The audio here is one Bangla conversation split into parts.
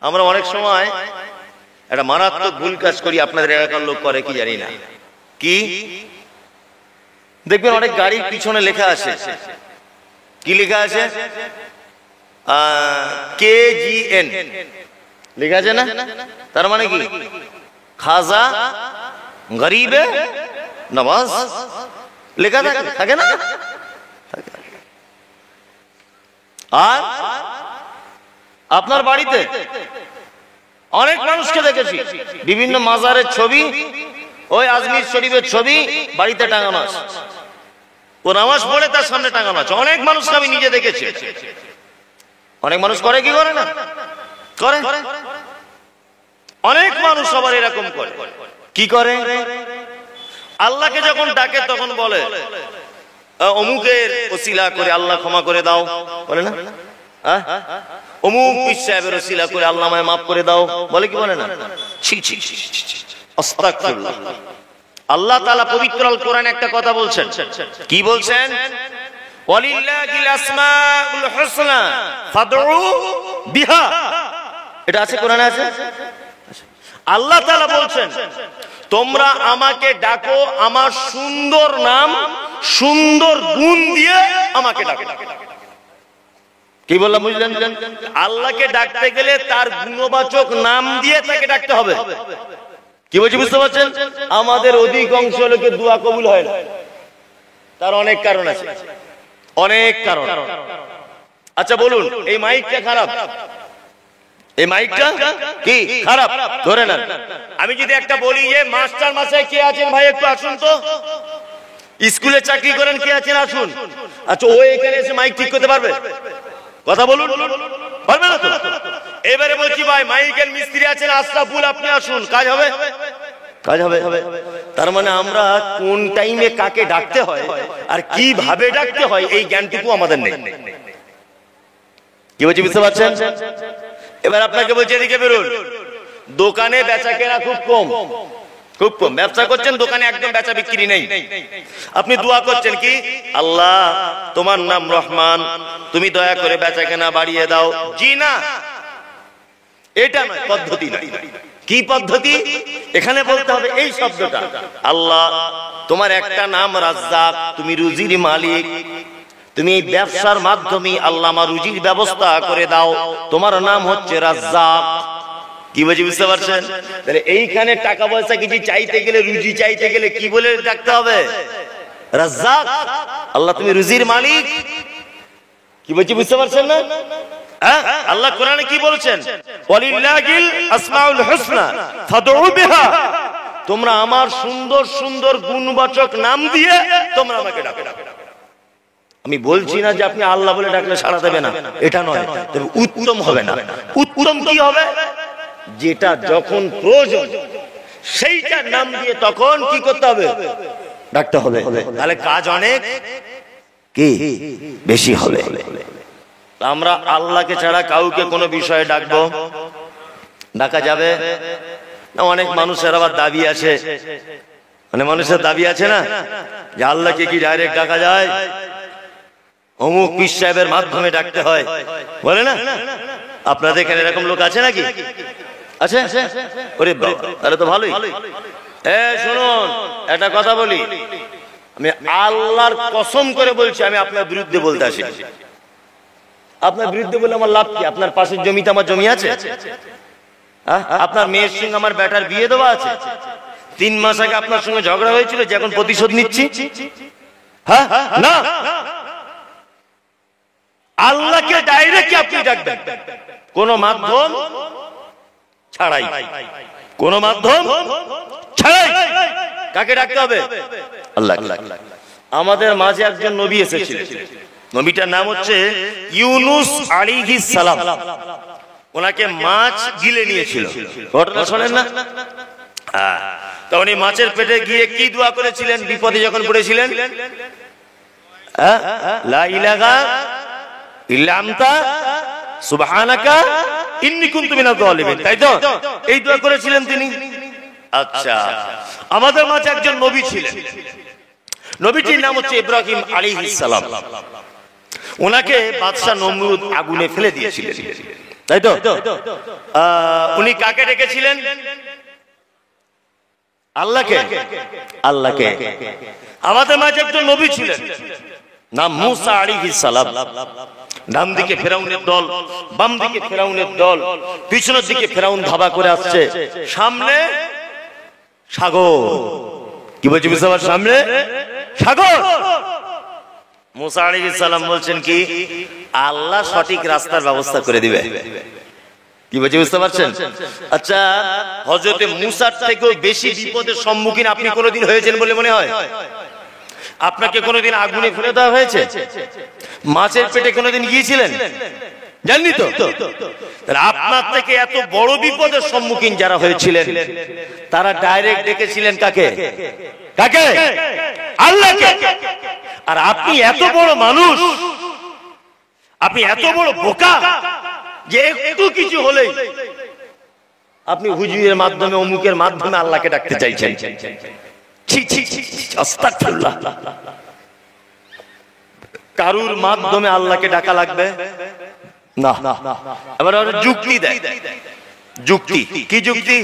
আমরা অনেক সময় একটা মারাত্মক ভুল কাজ করি, আপনাদের এলাকার লোক করে কি জানি না। কি দেখবেন অনেক গাড়ির পিছনে লেখা আছে, কি লেখা আছে? KGN লেখা আছে না? তার মানে কি? খাজা গরিবে নওয়াজ লেখা থাকে না? আর আপনার বাড়িতে অনেক মানুষকে দেখেছি বিভিন্ন মাজারের ছবি, ওই আজমির শরীফের ছবি বাড়িতে টাঙানো আছে, ও নামাজ পড়ে তার সামনে টাঙানো আছে। অনেক মানুষকে আমি নিজে দেখেছি। অনেক মানুষ করে কি করে না? করে। অনেক মানুষ আবার এরকম করে। কি করে? আল্লাহকে যখন ডাকে তখন বলে অমুকের ওসিলা করে আল্লাহ ক্ষমা করে দাও, বলে না? অমুক পীর সাহেবের ওসিলা করে আল্লাহ আমায় মাফ করে দাও, বলে কি বলে না? ছি ছি আস্তাগফিরুল্লাহ। আল্লাহ তাআলা পবিত্র আল কোরআনে একটা কথা বলছেন। কি বলছেন? ওয়ালিল্লাহিল আসমাউল হুসনা ফাদউ বিহা। এটা আছে কোরআনে, আছে। আল্লাহ তাআলা বলছেন তোমরা আমাকে ডাকো আমার সুন্দর নাম সুন্দর গুণ দিয়ে আমাকে ডাকো। কি বললাম বুঝলেন? আল্লাহকে ডাকতে গেলে তার গুণবাচক নাম দিয়ে তাকে ডাকতে হবে। কি বলছি বুঝতে পারছেন? আমাদের অধিকাংশ লোকের দোয়া কবুল হয় না, তার অনেক কারণ আছে, অনেক কারণ। আচ্ছা বলুন, এই মাইকটা খারাপ, এই মাইকটা কি খারাপ ধরে নেন। আমি যদি একটা বলি যে মাস্টার মশাই কে আছেন ভাই একটু আসুন তো, স্কুলে চাকরি করেন কে আছেন আসুন, আচ্ছা ও এখানে এসে মাইক ঠিক করতে পারবে? কথা বলুন, পারবে না তো? এবারে বলছি ভাই মাইকের মিস্ত্রি আছেন আশরাফুল, আপনি আসুন, কাজ হবে? কাজ হবে। তার মানে আমরা কোন টাইমে কাকে ডাকতে হয় আর কিভাবে ডাকতে হয় এই জ্ঞানটুকু আমাদের নেই। কি বলছি বুঝতে পারছেন? এবার আপনাকে বলছি এদিকে বেরোন। দোকানে বেচা কেনা খুব কম, খুব কম। ব্যবসা করছেন, দোকানে একদম বেচা বিক্রি নেই। আপনি দোয়া করছেন কি? আল্লাহ তোমার নাম রহমান, তুমি দয়া করে বেচা কেনা বাড়িয়ে দাও। জি না, এটা নয়, পদ্ধতি নয়। কি পদ্ধতি? এখানে বলতে হবে এই শব্দটা, আল্লাহ তোমার একটা নাম রাজ্জাক, তুমি রুজির মালিক, তুমি এই ব্যবসার মাধ্যমে আল্লাহ আমার রুজির ব্যবস্থা করে দাও, তোমার নাম হচ্ছে রাজ্জাক। কি বলছি বুঝতে পারছেন? তাহলে এইখানে টাকা পয়সা কিছু চাইতে গেলে, রুজি চাইতে গেলে কি বলে ডাকতে হবে? রাজ্জাক, আল্লাহ তুমি রুজির মালিক। কি বলছি বুঝতে পারছেন না? আল্লাহ কোরআনে কি বলেছেন? ওয়ালিল্লাহিল আসমাউল হুসনা ফাদউ বিহা, তোমরা আমার সুন্দর সুন্দর গুণবাচক নাম দিয়ে তোমরা আমাকে ডাকো। আমি বলছি না যে আপনি আল্লাহ বলে ডাকলে সাড়া দেবে না, এটা নয়, তবে উত্তম হবে না। উত্তম কি হবে? যেটা যখন প্রয়োজন সেইটার নাম দিয়ে তখন কি করতে হবে? ডাকতে হবে। তাহলে কাজ অনেক কি বেশি হবে। আমরা আল্লাহকে ছাড়া কাউকে কোনো বিষয়ে ডাকবো, ডাকা যাবে না? অনেক মানুষের আবার দাবি আছে, মানে মানুষের দাবি আছে না যে আল্লাহকে কি ডাইরেক্ট ডাকা যায়, অমুক পীর সাহেবের মাধ্যমে ডাকতে হয়, বলে না? আপনাদের এখানে এরকম লোক আছে নাকি? আছে? ওরে বাবা, তাহলে তো ভালোই। শুনুন একটা কথা বলি, আমি আল্লাহর কসম করে বলছি, আমি আপনার বিরুদ্ধে বলতে আসি। আপনার বিরুদ্ধে বলে আমার লাভ কি? আপনার পাশের জমিতে আমার জমি আছে? আপনার মেয়ের সঙ্গে আমার বেটার বিয়ে দেওয়া আছে? 3 মাস আগে আপনার সঙ্গে ঝগড়া হয়েছিল যে এখন প্রতিশোধ নিচ্ছি? হ্যাঁ না, আল্লাহকে ডাইরেক্ট আপনি ডাকবেন, কোন মাধ্যম ছাড়াই, কোন মাধ্যম ছাড়াই। কাকে ডাকতে হবে? আল্লাহ। আমাদের মাঝে একজন নবী এসেছিলেন, নবীটার নাম হচ্ছে ইউনুস আলাইহিস সালাম। ওনাকে মাছ গিলে নিয়েছিল, ঘটনা শোনেন না? তো উনি মাছের পেটে গিয়ে কি দোয়া করেছিলেন বিপদে যখন পড়েছিলেন? লা ইলাহা ইল্লা আনতা সুবহানাকা ইন্নী কুনতু মিনাজ জালিমিন, তাই তো? এই দোয়া করেছিলেন তিনি। আচ্ছা, আমাদের মাঝে একজন নবী ছিলেন, নবীটির নাম হচ্ছে ইব্রাহিম আলাইহিস সালাম। ওনাকে বাদশা নমরুদ আগুনে ফেলে দিয়েছিলেন। তাই তো? উনি কাকে ডেকেছিলেন? আল্লাহকে। আল্লাহকে। আমাদের মাঝে একজন নবী ছিলেন, নাম মুসা আলাইহিস সালাম। ডান দিকে ফেরাউনের দল, বাম দিকে ফেরাউনের দল, পিছনের দিকে ফেরাউন ধাবা করে আসছে, সামনে সাগর। কি বলছি বুঝতে পারছেন? সামনে সাগর। মুসা আলাইহিস সালাম বলছেন কি, আল্লাহ সঠিক রাস্তার ব্যবস্থা করে দিবে। কি বলছি বুঝতে পারছেন? আচ্ছা, হযরতে মুসার থেকেও বেশি বিপদের সম্মুখীন আপনি কোনোদিন হয়েছেন বলে মনে হয়? আপনাকে কোনোদিন আগুনে ফেলে দেওয়া হয়েছে? মাছের পেটে কোনোদিন গিয়েছিলেন? জাননি তো। আপনার থেকে এত বড় বিপদের সম্মুখীন যারা হয়েছিলেন, তারা ডাইরেক্ট ডেকেছিলেন কাকে? কাকে? আল্লাহকে। আর আপনি এত বড় মানুষ, আপনি এত বড় বোকা যে একটু কিছু হলেই আপনি হুজুরের মাধ্যমে, অমুকের মাধ্যমে আল্লাহকে ডাকতে চাইছেন। আস্তাগফিরুল্লাহ। কারুর মাধ্যমে আল্লাহকে ডাকা লাগবে না। এবার যুক্তি দেয়। যুক্তি কি? যুক্তি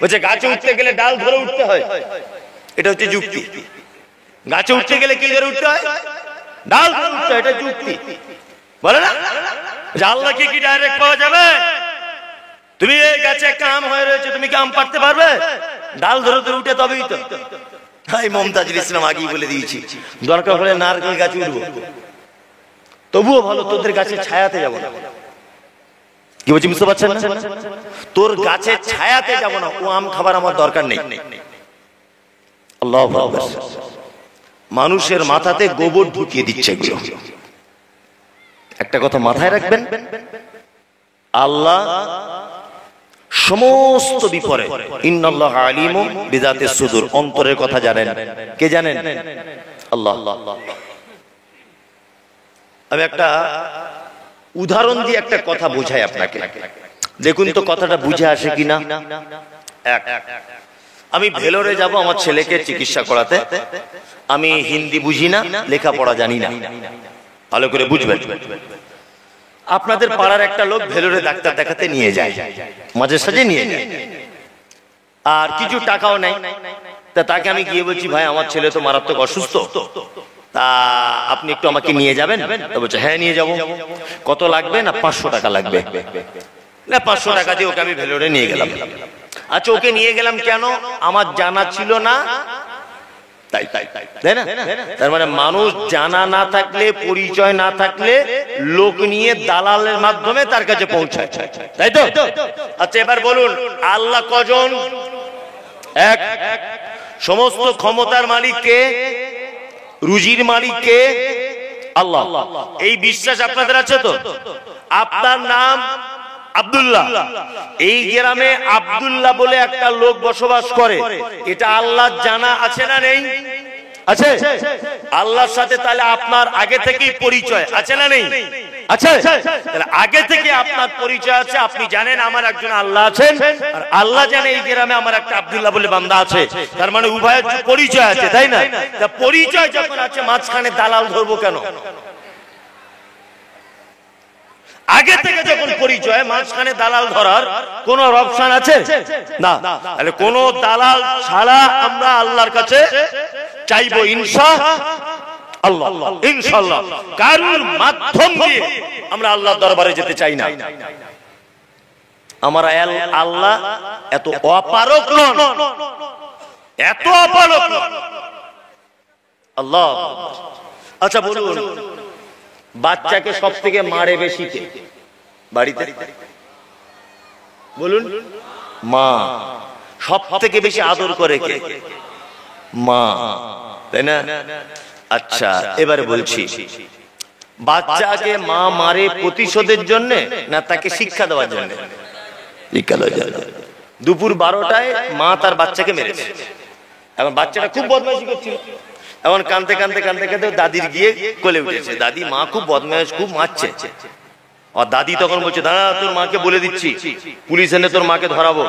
হচ্ছে গাছে উঠতে গেলে ডাল ধরে উঠতে হয়, এটা হচ্ছে যুক্তি। গাছে উঠতে গেলে কি ধরে উঠতে হয়? ডাল ধরে উঠতে হয়, এটা যুক্তি। বলে না যে আল্লাহকে কি ডাইরেক্ট পাওয়া যাবে? তুমি এই গাছে একটা আম হয়ে রয়েছে, তুমি কি আম পাড়তে পারবে? ডাল ধরে ধরে উঠে তবেই তো। মমতাজুল ইসলাম আগেই বলে দিয়েছি, দরকার হলে নারকেল গাছে উঠবো, তবুও ভালো তোদের গাছের ছায়াতে যাবো না। কি বলছি বুঝতে পারছেন? তোর গাছের ছায়াতে যাবো না, ও আম খাবার আমার দরকার নেই। আল্লাহু আকবার। মানুষের মাথাতে গোবর ঢুকিয়ে দিচ্ছে এগুলো। একটা কথা মাথায় রাখবেন, আল্লাহ সমস্ত বিপরে, ইন্নাল্লাহ আলিমু বিযাতিস সুদূর, অন্তরের কথা জানেন। কে জানেন? আল্লাহ। আমি একটা উদাহরণ দিয়ে একটা কথা বুঝাই আপনাকে, দেখুন তো কথাটা বুঝে আসে কিনা। আমি ভেলোরে যাব আমার ছেলেকে চিকিৎসা করাতে। আমি হিন্দি বুঝি না, লেখাপড়া জানি না, ভালো করে বুঝবেন। আপনাদের পাড়ার একটা লোক ভেলোরে ডাক্তার দেখাতে নিয়ে যায়, মাঝে সাঝে নিয়ে যায়, আর কিছু টাকাও নেই। তা তাকে আমি গিয়ে বলছি, ভাই আমার ছেলে তো মারাত্মক অসুস্থ, তা আপনি একটু আমাকে নিয়ে যাবেন? তা বলছে হ্যাঁ নিয়ে যাবো। কত লাগবে? না 500 টাকা লাগবে। না 500 টাকা দিয়ে ওকে আমি ভেলোরে নিয়ে গেলাম। আচ্ছা, ওকে নিয়ে গেলাম কেন? আমার জানা ছিল না, তাই না? তার মানে মানুষ জানা না থাকলে, পরিচয় না থাকলে, লোক নিয়ে দালালের মাধ্যমে তার কাছে পৌঁছায়, তাই তো? আচ্ছা, এবার বলুন আল্লাহ কজন? এক। সমস্ত ক্ষমতার মালিক কে? রুজির মালিক কে? আল্লাহ। এই বিশ্বাস আপনাদের আছে তো? আপনার নাম আব্দুল্লাহ, এই গ্রামে আব্দুল্লাহ বলে একটা লোক বসবাস করে, এটা আল্লাহ জানা আছে না নেই? আছে। আল্লাহর সাথে তাহলে আপনার আগে থেকেই পরিচয় আছে না নেই? আছে। তাহলে আগে থেকে আপনার পরিচয় আছে, আপনি জানেন আমার একজন আল্লাহ আছেন, আর আল্লাহ জানে এই গ্রামে আমার একটা আব্দুল্লাহ বলে বান্দা আছে। তার মানে উভয়ের পরিচয় আছে, তাই না? তা পরিচয় যখন আছে, মাঝখানে দালাল ধরবো কেন? আগে থেকে যখন পরিচয়, মাঝখানে দালাল ধরার কোন অপশন আছে না। তাহলে কোন দালাল ছাড়া আমরা আল্লাহর কাছে চাইবো ইনশাআল্লাহ। ইনশাআল্লাহ কারুর মাধ্যম দিয়ে আমরা আল্লাহর দরবারে যেতে চাই না। আমার আল্লাহ এত অপারক নন, এত অপারক নন আল্লাহ। আচ্ছা বলুন, বাচ্চাকে সব থেকে মারে বেশি কে বাড়িতে? বলুন। মা। সব থেকে বেশি আদর করে কে? মা, তাই না? আচ্ছা, এবারে বলছি, বাচ্চাকে মা মারে প্রতিশোধের জন্য না তাকে শিক্ষা দেওয়ার জন্য? শিক্ষা দেওয়ার জন্য। দুপুর 12টায় মা তার বাচ্চাকে মেরেছে। এখন বাচ্চাটা খুব বদমাইশি করছিল, এমন কাঁদতে কাঁদতে কাঁদতে কাঁদতে দাদির গিয়ে কোলে উঠেছে। দাদি, মা খুব বদমাইশ, খুব মারছে। আর দাদি তখন বলছে, দাঁড়া, তোর মাকে বলে দিচ্ছি, পুলিশ এনে তোর মাকে ধরাবো,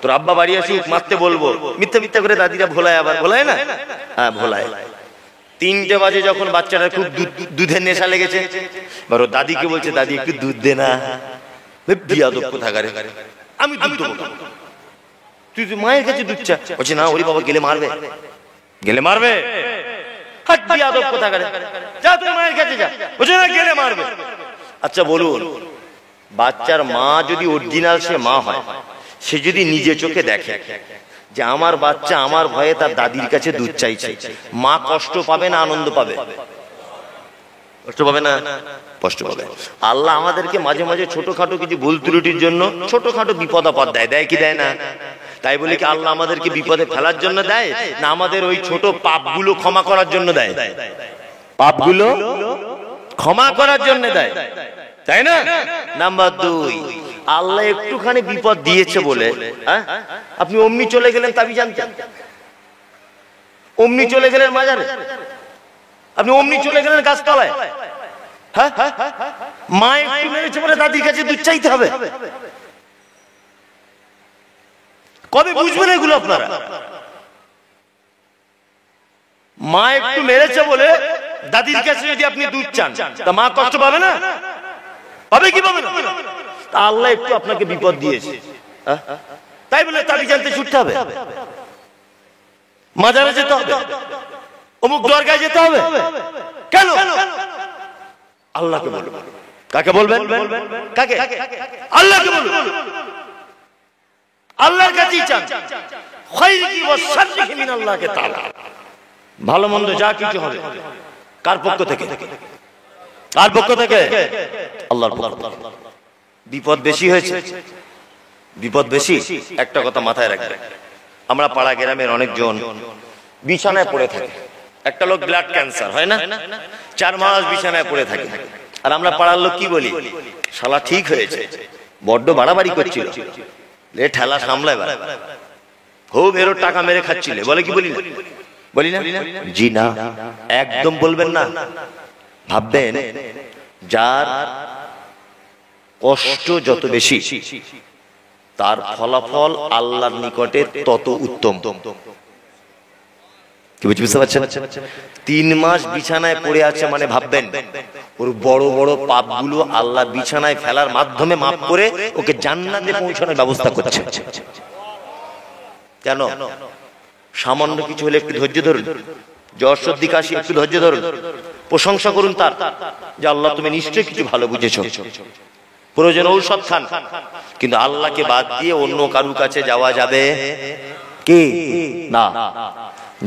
তোর আব্বা বাড়ি আসুক, মারতে বলবো। মিথ্যা মিথ্যা করে দাদিরা ভোলায়, আবার ভোলায় না? হ্যাঁ ভোলায়। 3টে বাজে যখন বাচ্চাটা খুব দুধের নেশা লেগেছে, এবার ও দাদিকে বলছে, দাদি একটু দুধ দে না। বিয়াদব কোথাকারে, আমি দুধ দেবো না। তুই মায়ের কাছে দুধ চা, বলছে না ওরে বাবা গেলে মারবে, গেলে মারবে। হাট বিয়াদব কোথাকারে, যা তুই মায়ের কাছে যা, বলছে না গেলে মারবে। আচ্ছা বলুন, বাচ্চার মা যদি অরিজিনাল সে মা হয়, সে যদি নিজে চোখে দেখে যে আমার বাচ্চা আমার ভয়ে তার দাদির কাছে দুধ চাইছে, মা কষ্ট পাবে না আনন্দ পাবে? কষ্ট পাবে না? কষ্ট পাবে। আল্লাহ আমাদেরকে মাঝে মাঝে ছোটখাটো কিছু ভুল ত্রুটির জন্য ছোটখাটো বিপদ আপদ দেয়, দেয় কি দেয় না? তাই বলে কি আল্লাহ আমাদেরকে বিপদে ফেলার জন্য দেয়, না আমাদের ওই ছোট পাপগুলো ক্ষমা করার জন্য দেয়? পাপগুলো ক্ষমা করার জন্য দেয়, তাই না? নাম্বার 2, আল্লাহ একটুখানি বিপদ দিয়েছে বলে আপনি অমনি চলে গেলেন তাবি জানতেন, অমনি চলে গেলেন মাজারে, আপনি অমনি চলে গেলেন গাছতলায়। হ্যাঁ, মা একটু মেরেছে বলে দাদির কাছে দুধ চাইতে হবে? কবে বুঝবেন এগুলো আপনারা? মা একটু মেরেছে বলে দাদির কাছে যদি আপনি দুধ চান, তা মা কষ্ট পাবে না? পাবে কি পাবে না? আল্লাহ একটু আপনাকে বিপদ দিয়েছে, তাই বলে তাবি জানতে ছুটতে হবে, মাজারে যেতে হবে, অমুক দরগায় যেতে হবে? কেন? আল্লাহকে বলবেন। কাকে বলবেন? কাকে? আল্লাহকে বলবেন। আল্লাহর কাছেই চান। খায়রিহি ওয়া শাররিহি মিনাল্লাহি তাআলা। ভালো মন্দ যা কিছু হবে কার পক্ষ থেকে? কার পক্ষ থেকে? আল্লাহর পক্ষ থেকে। বিপদ বেশি হয়েছে, বিপদ বেশি। একটা কথা মাথায় রাখবেন, আমরা পাড়া গ্রামের অনেকজন বিছানায় পড়ে থাকে। একটা লোক ব্লাড ক্যান্সার হয় না, 4 মাস বিছানায় পড়ে থাকে, আর আমরা পাড়ার লোক কি বলি? শালা ঠিক হয়েছে, বড্ড বাড়াবাড়ি করছিল, ঠেলা সামলায় খুব এরো টাকা মেরে খাচ্ছিলে, বলে কি বলি না? বলি না? জি না, একদম বলবেন না। ভাববেন যার কষ্ট যত বেশি তার ফলাফল আল্লাহর নিকটে তত উত্তম। কি বুঝতে পারছেন? 3 মাস বিছানায় পড়ে আছে মানে ভাববেন ওর বড় বড় পাপগুলো আল্লাহ বিছানায় ফেলার মাধ্যমে মাফ করে ওকে জান্নাতে পৌঁছানোর ব্যবস্থা করছে। কেন? সামান্য কিছু হলে একটু ধৈর্য ধরুন, জ্বর সর্দি কাশি একটু ধৈর্য ধরুন, প্রশংসা করুন তার, যে আল্লাহ তুমি নিশ্চয়ই কিছু ভালো বুঝেছো, প্রয়োজন ঔষধ খান। কিন্তু আল্লাহকে বাদ দিয়ে অন্য কারু কাছে যাওয়া যাবে কি না?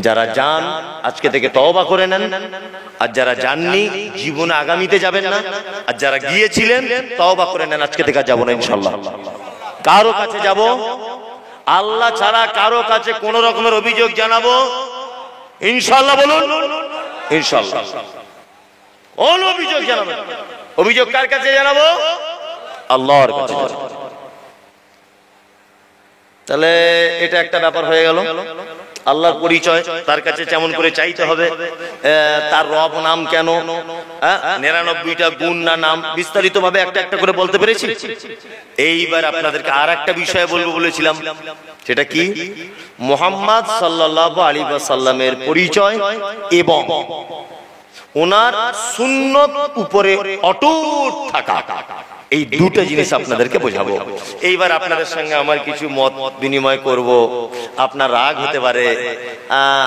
যারা যান আজকে থেকে তওবা করে নেন, আর যারা যাননি জীবনে আগামীতে যাবেন না, আর যারা গিয়েছিলেন তওবা করে নেন, আজকে থেকে যাব না ইনশাআল্লাহ। কারো কাছে যাব? আল্লাহ ছাড়া কারো কাছে কোন রকমের অভিযোগ জানাবো ইনশাআল্লাহ? বলুন ইনশাআল্লাহ। কোন অভিযোগ জানাবো? অভিযোগ কার কাছে জানাবো? আল্লাহর কাছে। তাহলে এটা একটা ব্যাপার হয়ে গেল। আল্লাহর পরিচয় তার কাছে যেমন করে চাইতে হবে, তার রব নাম কেন, 99টা গুণ না নাম, বিস্তারিত ভাবে একটা একটা করে বলতে পেরেছি। এইবার আপনাদেরকে আর একটা বিষয় বলবো বলেছিলাম, সেটা কি? মুহাম্মদ সাল্লাল্লাহু আলাইহি ওয়াসাল্লামের পরিচয় এবং ওনার সুন্নত উপরে অটুট থাকা, এই দুটো জিনিস আপনাদেরকে বোঝাবো। এইবার আপনাদের সঙ্গে আমার কিছু মত বিনিময় করব। আপনার রাগ হতে পারে,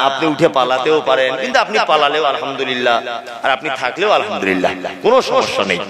আপনি উঠে পালাতেও পারেন, কিন্তু আপনি পালালেও আলহামদুলিল্লাহ, আর আপনি থাকলেও আলহামদুলিল্লাহ, কোনো সমস্যা নেই।